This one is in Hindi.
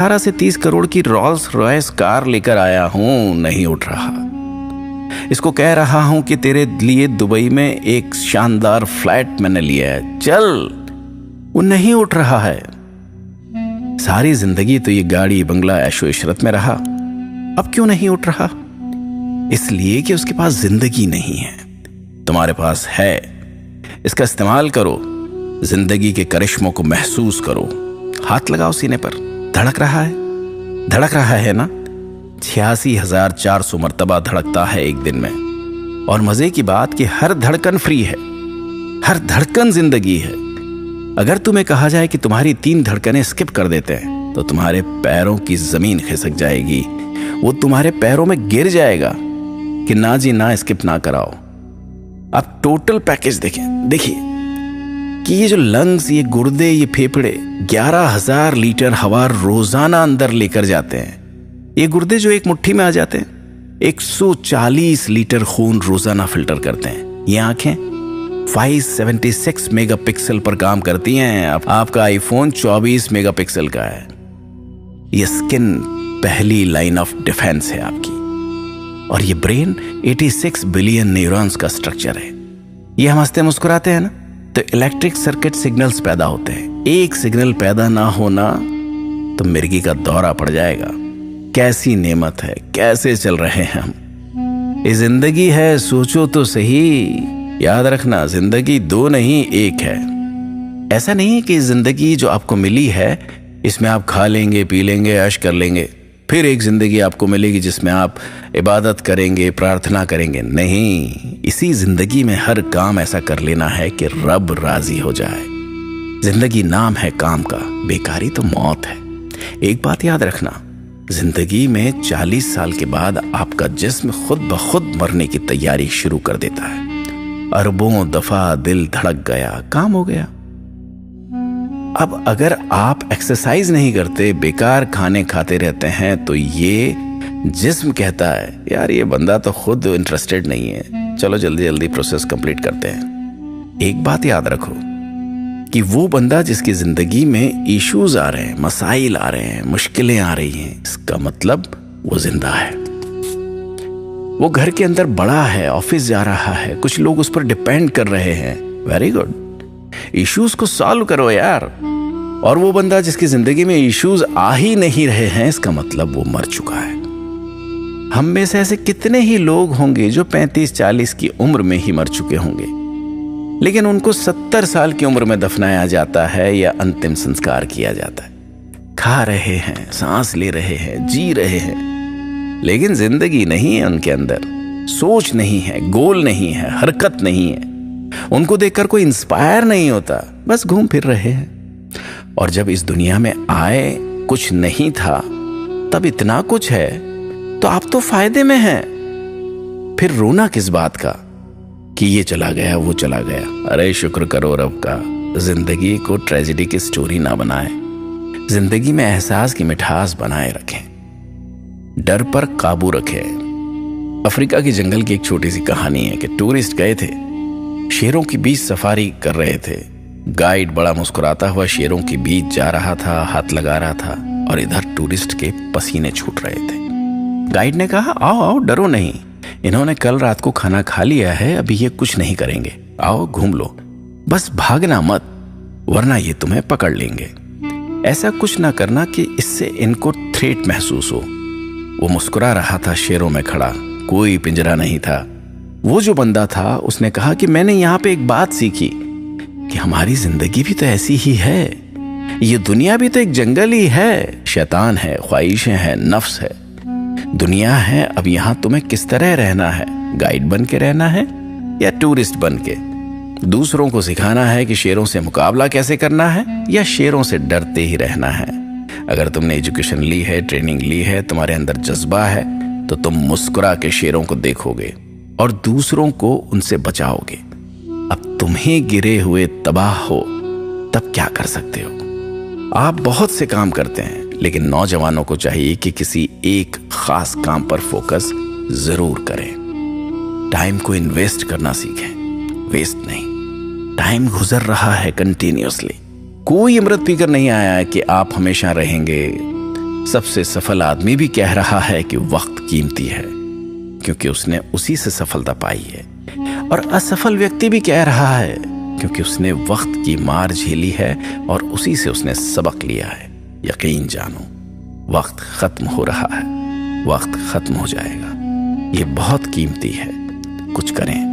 18 से 30 करोड़ की रॉल्स रॉयस कार लेकर आया हूं, नहीं उठ रहा। इसको कह रहा हूं कि तेरे लिए दुबई में एक शानदार फ्लैट मैंने लिया है, चल, वो नहीं उठ रहा है। सारी जिंदगी तो ये गाड़ी बंगला ऐशो इशरत में रहा, अब क्यों नहीं उठ रहा? इसलिए कि उसके पास जिंदगी नहीं है। तुम्हारे पास है, इसका इस्तेमाल करो, जिंदगी के करिश्मों को महसूस करो। हाथ लगाओ सीने पर, धड़क रहा है, धड़क रहा है ना? 86,400 मर्तबा धड़कता है एक दिन में। और मजे की बात कि हर धड़कन फ्री है, हर धड़कन जिंदगी है। अगर तुम्हें कहा जाए कि तुम्हारी 3 धड़कनें स्किप कर देते हैं तो तुम्हारे पैरों की जमीन खिसक जाएगी, वो तुम्हारे पैरों में गिर जाएगा कि ना जी ना, स्किप ना कराओ। आप टोटल पैकेज देखिए कि ये जो लंग्स, ये गुर्दे, ये फेफड़े 11,000 लीटर हवा रोजाना अंदर लेकर जाते हैं। ये गुर्दे जो एक मुट्ठी में आ जाते हैं, 140 लीटर खून रोजाना फिल्टर करते हैं। ये आंखें 576 मेगापिक्सल पर काम करती हैं। आपका आईफोन 24 मेगापिक्सल का है। ये स्किन पहली लाइन ऑफ डिफेंस है आपकी। और ये ब्रेन 86 बिलियन न्यूरॉन्स का स्ट्रक्चर है। ये हम हंसते मुस्कुराते हैं ना, तो इलेक्ट्रिक सर्किट सिग्नल्स पैदा होते हैं। एक सिग्नल पैदा ना होना तो मिर्गी का दौरा पड़ जाएगा। कैसी नेमत है, कैसे चल रहे हैं हम। ये जिंदगी है, सोचो तो सही। याद रखना, जिंदगी 2 नहीं 1 है। ऐसा नहीं है कि जिंदगी जो आपको मिली है इसमें आप खा लेंगे, पी लेंगे, ऐश कर लेंगे, फिर एक जिंदगी आपको मिलेगी जिसमें आप इबादत करेंगे, प्रार्थना करेंगे। नहीं, इसी जिंदगी में हर काम ऐसा कर लेना है कि रब राजी हो जाए। जिंदगी नाम है काम का, बेकारी तो मौत है। एक बात याद रखना, जिंदगी में 40 साल के बाद आपका जिस्म खुद ब खुद मरने की तैयारी शुरू कर देता है। अरबों दफा दिल धड़क गया, काम हो गया। अब अगर आप एक्सरसाइज नहीं करते, बेकार खाने खाते रहते हैं, तो ये जिस्म कहता है यार ये बंदा तो खुद इंटरेस्टेड नहीं है, चलो जल्दी जल्दी प्रोसेस कंप्लीट करते हैं। एक बात याद रखो कि वो बंदा जिसकी जिंदगी में इश्यूज आ रहे हैं, मसाइल आ रहे हैं, मुश्किलें आ रही हैं, इसका मतलब वो जिंदा है। वो घर के अंदर बड़ा है, ऑफिस जा रहा है, कुछ लोग उस पर डिपेंड कर रहे हैं। वेरी गुड, इश्यूज को सॉल्व करो यार। और वो बंदा जिसकी जिंदगी में इश्यूज आ ही नहीं रहे हैं, इसका मतलब वो मर चुका है। हम में से ऐसे कितने ही लोग होंगे जो 35-40 की उम्र में ही मर चुके होंगे, लेकिन उनको 70 साल की उम्र में दफनाया जाता है या अंतिम संस्कार किया जाता है। खा रहे हैं, सांस ले रहे हैं, जी रहे हैं, लेकिन जिंदगी नहीं है उनके अंदर, सोच नहीं है, गोल नहीं है, हरकत नहीं है। उनको देखकर कोई इंस्पायर नहीं होता, बस घूम फिर रहे हैं। और जब इस दुनिया में आए कुछ नहीं था, तब इतना कुछ है, तो आप तो फायदे में हैं। फिर रोना किस बात का कि ये चला गया, वो चला गया। अरे शुक्र करो रब का, जिंदगी को ट्रेजेडी की स्टोरी ना बनाए, जिंदगी में एहसास की मिठास बनाए रखें, डर पर काबू रखें। अफ्रीका की जंगल की एक छोटी सी कहानी है कि टूरिस्ट गए थे, शेरों के बीच सफारी कर रहे थे। गाइड बड़ा मुस्कुराता हुआ शेरों के बीच जा रहा था, हाथ लगा रहा था, और इधर टूरिस्ट के पसीने छूट रहे थे। गाइड ने कहा आओ आओ, डरो नहीं, इन्होंने कल रात को खाना खा लिया है, अभी ये कुछ नहीं करेंगे, आओ घूम लो, बस भागना मत वरना ये तुम्हें पकड़ लेंगे। ऐसा कुछ ना करना कि इससे इनको थ्रेट महसूस हो। वो मुस्कुरा रहा था शेरों में खड़ा, कोई पिंजरा नहीं था। वो जो बंदा था उसने कहा कि मैंने यहाँ पे एक बात सीखी कि हमारी जिंदगी भी तो ऐसी ही है, ये दुनिया भी तो एक जंगल ही है। शैतान है, ख्वाहिशें हैं, नफ्स है, दुनिया है। अब यहाँ तुम्हें किस तरह रहना है, गाइड बन के रहना है या टूरिस्ट बन के? दूसरों को सिखाना है कि शेरों से मुकाबला कैसे करना है या शेरों से डरते ही रहना है? अगर तुमने एजुकेशन ली है, ट्रेनिंग ली है, तुम्हारे अंदर जज्बा है, तो तुम मुस्कुरा के शेरों को देखोगे और दूसरों को उनसे बचाओगे। अब तुम्हें गिरे हुए तबाह हो तब क्या कर सकते हो? आप बहुत से काम करते हैं, लेकिन नौजवानों को चाहिए कि किसी एक खास काम पर फोकस जरूर करें। टाइम को इन्वेस्ट करना सीखें, वेस्ट नहीं। टाइम गुजर रहा है कंटिन्यूअसली, कोई अमृत पीकर नहीं आया है कि आप हमेशा रहेंगे। सबसे सफल आदमी भी कह रहा है कि वक्त कीमती है, क्योंकि उसने उसी से सफलता पाई है। और असफल व्यक्ति भी कह रहा है, क्योंकि उसने वक्त की मार झेली है और उसी से उसने सबक लिया है। यकीन जानो, वक्त खत्म हो रहा है, वक्त खत्म हो जाएगा। ये बहुत कीमती है, कुछ करें।